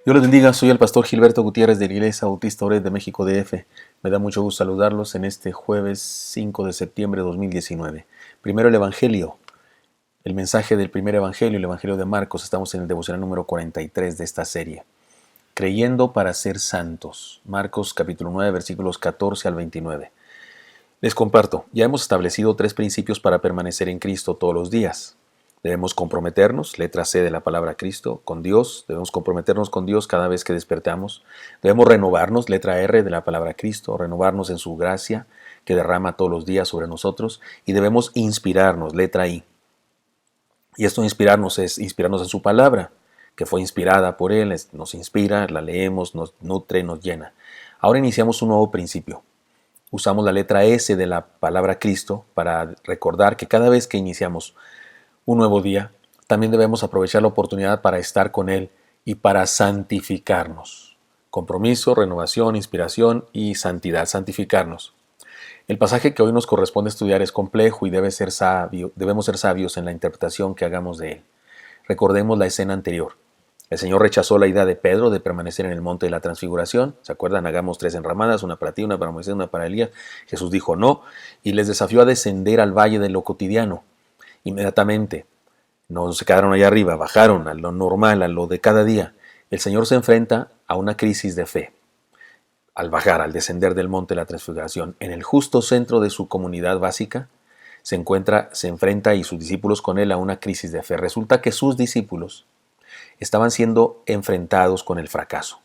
Dios les bendiga, soy el pastor Gilberto Gutiérrez de la Iglesia Bautista Ored de México DF. Me da mucho gusto saludarlos en este jueves 5 de septiembre de 2019. Primero el Evangelio, el mensaje del primer Evangelio, el Evangelio de Marcos. Estamos en el devocional número 43 de esta serie. Creyendo para ser santos. Marcos capítulo 9, versículos 14 al 29. Les comparto, ya hemos establecido 3 principios para permanecer en Cristo todos los días. Debemos comprometernos, letra C de la palabra Cristo, con Dios. Debemos comprometernos con Dios cada vez que despertamos. Debemos renovarnos, letra R de la palabra Cristo, renovarnos en su gracia que derrama todos los días sobre nosotros. Y debemos inspirarnos, letra I. Y esto inspirarnos es inspirarnos en su palabra, que fue inspirada por Él, nos inspira, la leemos, nos nutre, nos llena. Ahora iniciamos un nuevo principio. Usamos la letra S de la palabra Cristo para recordar que cada vez que iniciamos un nuevo día, también debemos aprovechar la oportunidad para estar con Él y para santificarnos. Compromiso, renovación, inspiración y santidad, santificarnos. El pasaje que hoy nos corresponde estudiar es complejo y debemos ser sabios en la interpretación que hagamos de él. Recordemos la escena anterior. El Señor rechazó la idea de Pedro de permanecer en el monte de la transfiguración. ¿Se acuerdan? Hagamos 3 enramadas, una para ti, una para Moisés, una para Elías. Jesús dijo no y les desafió a descender al valle de lo cotidiano. Inmediatamente, no se quedaron allá arriba, bajaron a lo normal, a lo de cada día. El Señor se enfrenta a una crisis de fe. Al bajar, al descender del monte de la transfiguración, en el justo centro de su comunidad básica, se enfrenta y sus discípulos con él a una crisis de fe. Resulta que sus discípulos estaban siendo enfrentados con el fracaso.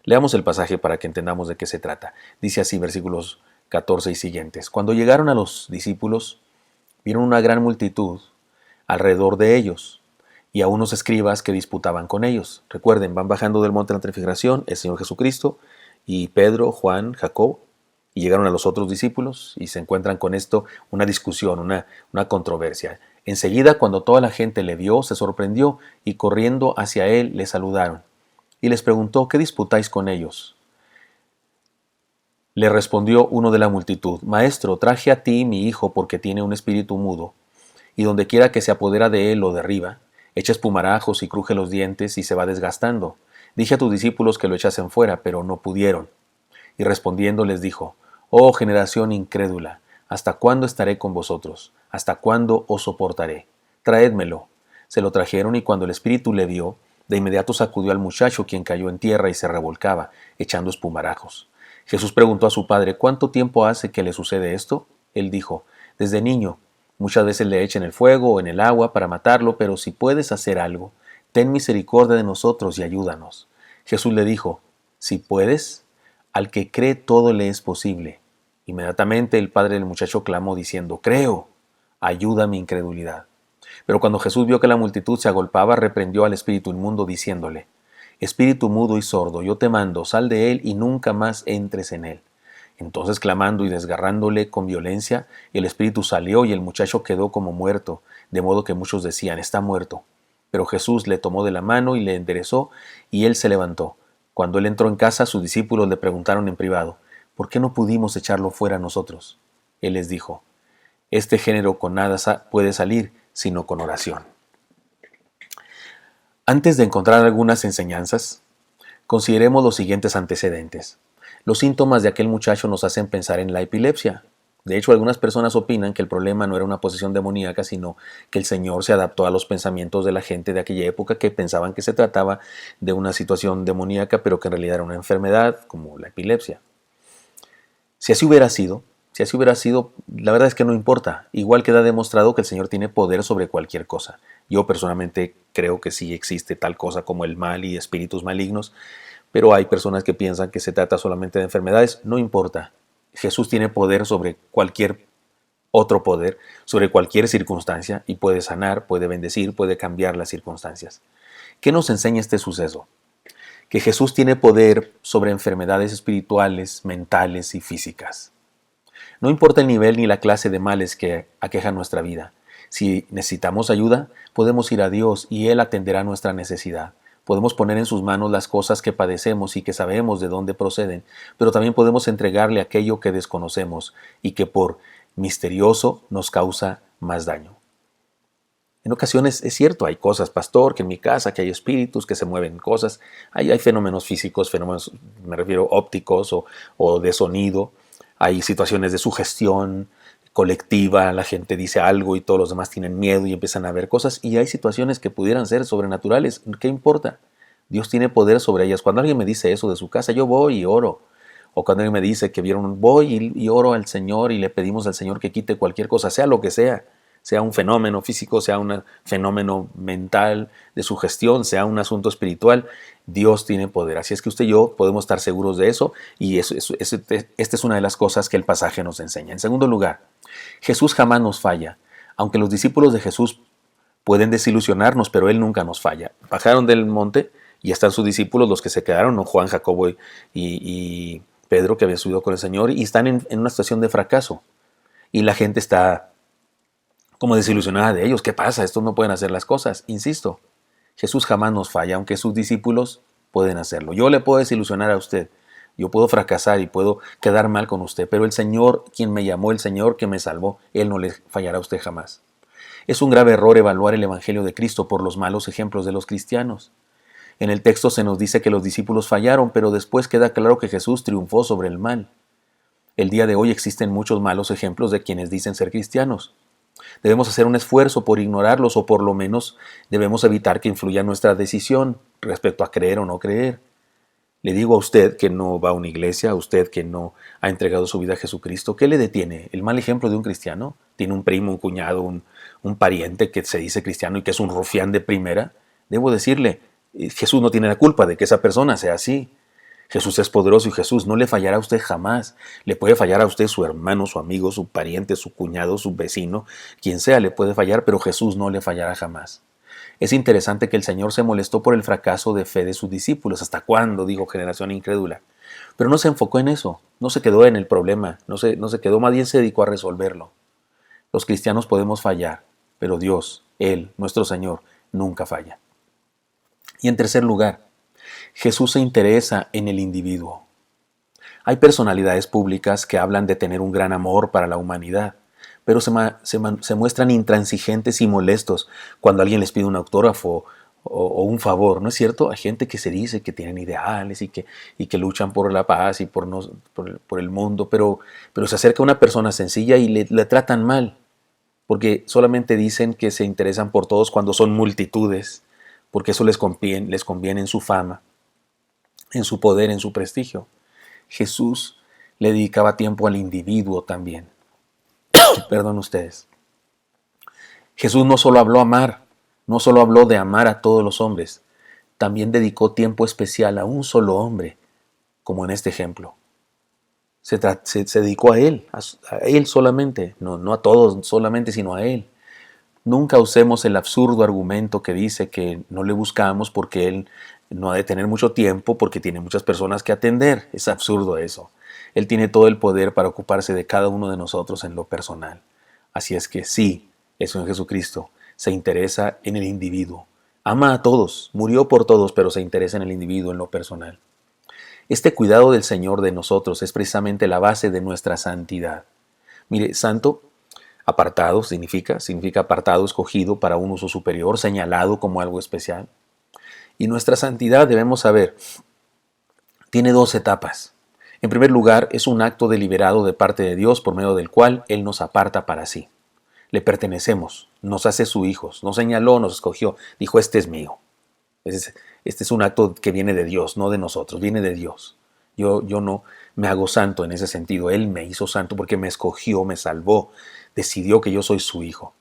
Leamos el pasaje para que entendamos de qué se trata. Dice así, versículos 14 y siguientes. Cuando llegaron a los discípulos, vieron una gran multitud alrededor de ellos y a unos escribas que disputaban con ellos. Recuerden, van bajando del monte de la transfiguración el Señor Jesucristo y Pedro, Juan, Jacob, y llegaron a los otros discípulos y se encuentran con esto una discusión, una controversia. Enseguida, cuando toda la gente le vio, se sorprendió y corriendo hacia él le saludaron. Y les preguntó, ¿qué disputáis con ellos? Le respondió uno de la multitud, Maestro, traje a ti mi hijo porque tiene un espíritu mudo, y donde quiera que se apodera de él lo derriba, echa espumarajos y cruje los dientes y se va desgastando. Dije a tus discípulos que lo echasen fuera, pero no pudieron. Y respondiendo les dijo, Oh generación incrédula, ¿hasta cuándo estaré con vosotros? ¿Hasta cuándo os soportaré? Traédmelo. Se lo trajeron y cuando el espíritu le vio, de inmediato sacudió al muchacho, quien cayó en tierra y se revolcaba, echando espumarajos. Jesús preguntó a su padre, ¿cuánto tiempo hace que le sucede esto? Él dijo, desde niño. Muchas veces le echa en el fuego o en el agua para matarlo, pero si puedes hacer algo, ten misericordia de nosotros y ayúdanos. Jesús le dijo, si puedes, al que cree todo le es posible. Inmediatamente el padre del muchacho clamó diciendo, creo, ayuda mi incredulidad. Pero cuando Jesús vio que la multitud se agolpaba, reprendió al espíritu inmundo diciéndole, Espíritu mudo y sordo, yo te mando, sal de él y nunca más entres en él. Entonces clamando y desgarrándole con violencia, el espíritu salió y el muchacho quedó como muerto, de modo que muchos decían, está muerto. Pero Jesús le tomó de la mano y le enderezó, y él se levantó. Cuando él entró en casa, sus discípulos le preguntaron en privado, ¿por qué no pudimos echarlo fuera nosotros? Él les dijo, este género con nada puede salir, sino con oración. Antes de encontrar algunas enseñanzas, consideremos los siguientes antecedentes. Los síntomas de aquel muchacho nos hacen pensar en la epilepsia. De hecho, algunas personas opinan que el problema no era una posesión demoníaca, sino que el Señor se adaptó a los pensamientos de la gente de aquella época que pensaban que se trataba de una situación demoníaca, pero que en realidad era una enfermedad como la epilepsia. Si así hubiera sido, la verdad es que no importa. Igual queda demostrado que el Señor tiene poder sobre cualquier cosa. Yo personalmente creo que sí existe tal cosa como el mal y espíritus malignos, pero hay personas que piensan que se trata solamente de enfermedades. No importa. Jesús tiene poder sobre cualquier otro poder, sobre cualquier circunstancia y puede sanar, puede bendecir, puede cambiar las circunstancias. ¿Qué nos enseña este suceso? Que Jesús tiene poder sobre enfermedades espirituales, mentales y físicas. No importa el nivel ni la clase de males que aquejan nuestra vida. Si necesitamos ayuda, podemos ir a Dios y Él atenderá nuestra necesidad. Podemos poner en sus manos las cosas que padecemos y que sabemos de dónde proceden, pero también podemos entregarle aquello que desconocemos y que por misterioso nos causa más daño. En ocasiones es cierto, hay cosas, pastor, que en mi casa, que hay espíritus, que se mueven cosas, hay fenómenos físicos, fenómenos, me refiero, ópticos o de sonido, hay situaciones de sugestión colectiva, la gente dice algo y todos los demás tienen miedo y empiezan a ver cosas, y hay situaciones que pudieran ser sobrenaturales, ¿qué importa? Dios tiene poder sobre ellas. Cuando alguien me dice eso de su casa, yo voy y oro. O cuando alguien me dice que vieron, voy y oro al Señor y le pedimos al Señor que quite cualquier cosa, sea lo que sea un fenómeno físico, sea un fenómeno mental de sugestión, sea un asunto espiritual, Dios tiene poder. Así es que usted y yo podemos estar seguros de eso, y esta es una de las cosas que el pasaje nos enseña. En segundo lugar, Jesús jamás nos falla. Aunque los discípulos de Jesús pueden desilusionarnos, pero Él nunca nos falla. Bajaron del monte y están sus discípulos, los que se quedaron, ¿no? Juan, Jacobo y Pedro, que habían subido con el Señor, y están en una situación de fracaso. Y la gente está como desilusionada de ellos. ¿Qué pasa? Estos no pueden hacer las cosas. Insisto, Jesús jamás nos falla, aunque sus discípulos pueden hacerlo. Yo le puedo desilusionar a usted, yo puedo fracasar y puedo quedar mal con usted, pero el Señor, quien me llamó, el Señor que me salvó, Él no le fallará a usted jamás. Es un grave error evaluar el Evangelio de Cristo por los malos ejemplos de los cristianos. En el texto se nos dice que los discípulos fallaron, pero después queda claro que Jesús triunfó sobre el mal. El día de hoy existen muchos malos ejemplos de quienes dicen ser cristianos. Debemos hacer un esfuerzo por ignorarlos, o por lo menos debemos evitar que influya en nuestra decisión respecto a creer o no creer. Le digo a usted que no va a una iglesia, a usted que no ha entregado su vida a Jesucristo, ¿qué le detiene? ¿El mal ejemplo de un cristiano? ¿Tiene un primo, un cuñado, un pariente que se dice cristiano y que es un rufián de primera? Debo decirle, Jesús no tiene la culpa de que esa persona sea así. Jesús es poderoso y Jesús no le fallará a usted jamás. Le puede fallar a usted su hermano, su amigo, su pariente, su cuñado, su vecino, quien sea le puede fallar, pero Jesús no le fallará jamás. Es interesante que el Señor se molestó por el fracaso de fe de sus discípulos. ¿Hasta cuándo?, dijo generación incrédula. Pero no se enfocó en eso, no se quedó en el problema, no se quedó, más bien se dedicó a resolverlo. Los cristianos podemos fallar, pero Dios, Él, nuestro Señor, nunca falla. Y en tercer lugar, Jesús se interesa en el individuo. Hay personalidades públicas que hablan de tener un gran amor para la humanidad, pero se muestran intransigentes y molestos cuando alguien les pide un autógrafo o un favor, ¿no es cierto? Hay gente que se dice que tienen ideales y que luchan por la paz y por el mundo, pero se acerca una persona sencilla y le tratan mal, porque solamente dicen que se interesan por todos cuando son multitudes, porque eso les conviene en su fama, en su poder, en su prestigio. Jesús le dedicaba tiempo al individuo también. Perdón ustedes. Jesús no solo habló de amar a todos los hombres, también dedicó tiempo especial a un solo hombre, como en este ejemplo. Se dedicó a él solamente, no a todos solamente, sino a él. Nunca usemos el absurdo argumento que dice que no le buscamos porque él no ha de tener mucho tiempo, porque tiene muchas personas que atender. Es absurdo eso. Él tiene todo el poder para ocuparse de cada uno de nosotros en lo personal. Así es que sí, el Señor Jesucristo se interesa en el individuo. Ama a todos, murió por todos, pero se interesa en el individuo, en lo personal. Este cuidado del Señor de nosotros es precisamente la base de nuestra santidad. Mire, santo, apartado significa apartado, escogido para un uso superior, señalado como algo especial. Y nuestra santidad, debemos saber, tiene dos etapas. En primer lugar, es un acto deliberado de parte de Dios por medio del cual Él nos aparta para sí. Le pertenecemos, nos hace sus hijos, nos señaló, nos escogió, dijo, este es mío. Este es un acto que viene de Dios, no de nosotros, viene de Dios. Yo no me hago santo en ese sentido. Él me hizo santo porque me escogió, me salvó, decidió que yo soy su hijo.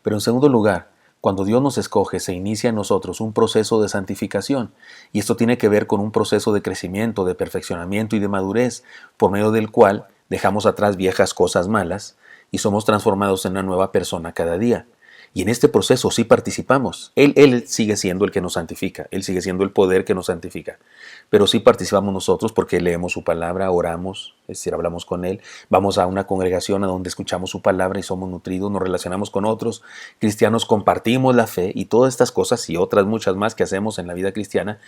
Pero en segundo lugar, cuando Dios nos escoge, se inicia en nosotros un proceso de santificación. Y esto tiene que ver con un proceso de crecimiento, de perfeccionamiento y de madurez, por medio del cual dejamos atrás viejas cosas malas y somos transformados en una nueva persona cada día. Y en este proceso sí participamos. Él sigue siendo el que nos santifica. Él sigue siendo el poder que nos santifica. Pero sí participamos nosotros porque leemos su palabra, oramos, es decir, hablamos con Él. Vamos a una congregación a donde escuchamos su palabra y somos nutridos, nos relacionamos con otros cristianos, compartimos la fe y todas estas cosas y otras muchas más que hacemos en la vida cristiana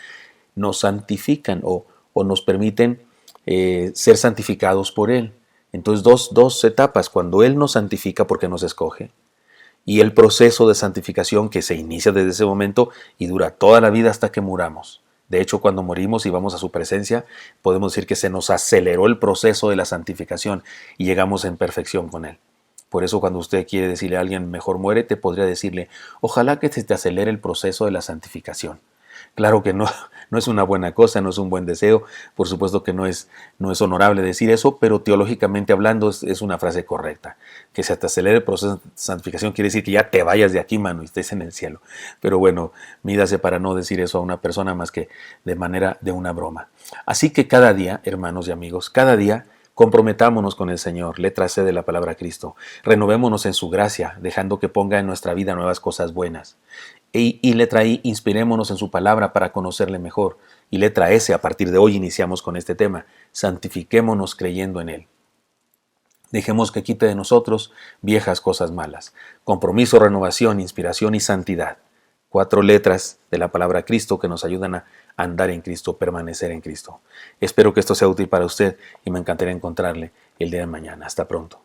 nos santifican o nos permiten ser santificados por Él. Entonces dos etapas, cuando Él nos santifica porque nos escoge, y el proceso de santificación que se inicia desde ese momento y dura toda la vida hasta que muramos. De hecho, cuando morimos y vamos a su presencia, podemos decir que se nos aceleró el proceso de la santificación y llegamos en perfección con Él. Por eso cuando usted quiere decirle a alguien mejor muérete, podría decirle, ojalá que se te acelere el proceso de la santificación. Claro que no es una buena cosa, no es un buen deseo, por supuesto que no es honorable decir eso, pero teológicamente hablando es una frase correcta. Que se te acelere el proceso de santificación quiere decir que ya te vayas de aquí, mano, y estés en el cielo. Pero bueno, mídase para no decir eso a una persona más que de manera de una broma. Así que cada día, hermanos y amigos, cada día comprometámonos con el Señor, letra C de la palabra Cristo. Renovémonos en su gracia, dejando que ponga en nuestra vida nuevas cosas buenas. Y letra I, inspirémonos en su palabra para conocerle mejor. Y letra S, a partir de hoy iniciamos con este tema, santifiquémonos creyendo en Él. Dejemos que quite de nosotros viejas cosas malas. Compromiso, renovación, inspiración y santidad. 4 letras de la palabra Cristo que nos ayudan a andar en Cristo, permanecer en Cristo. Espero que esto sea útil para usted y me encantaría encontrarle el día de mañana. Hasta pronto.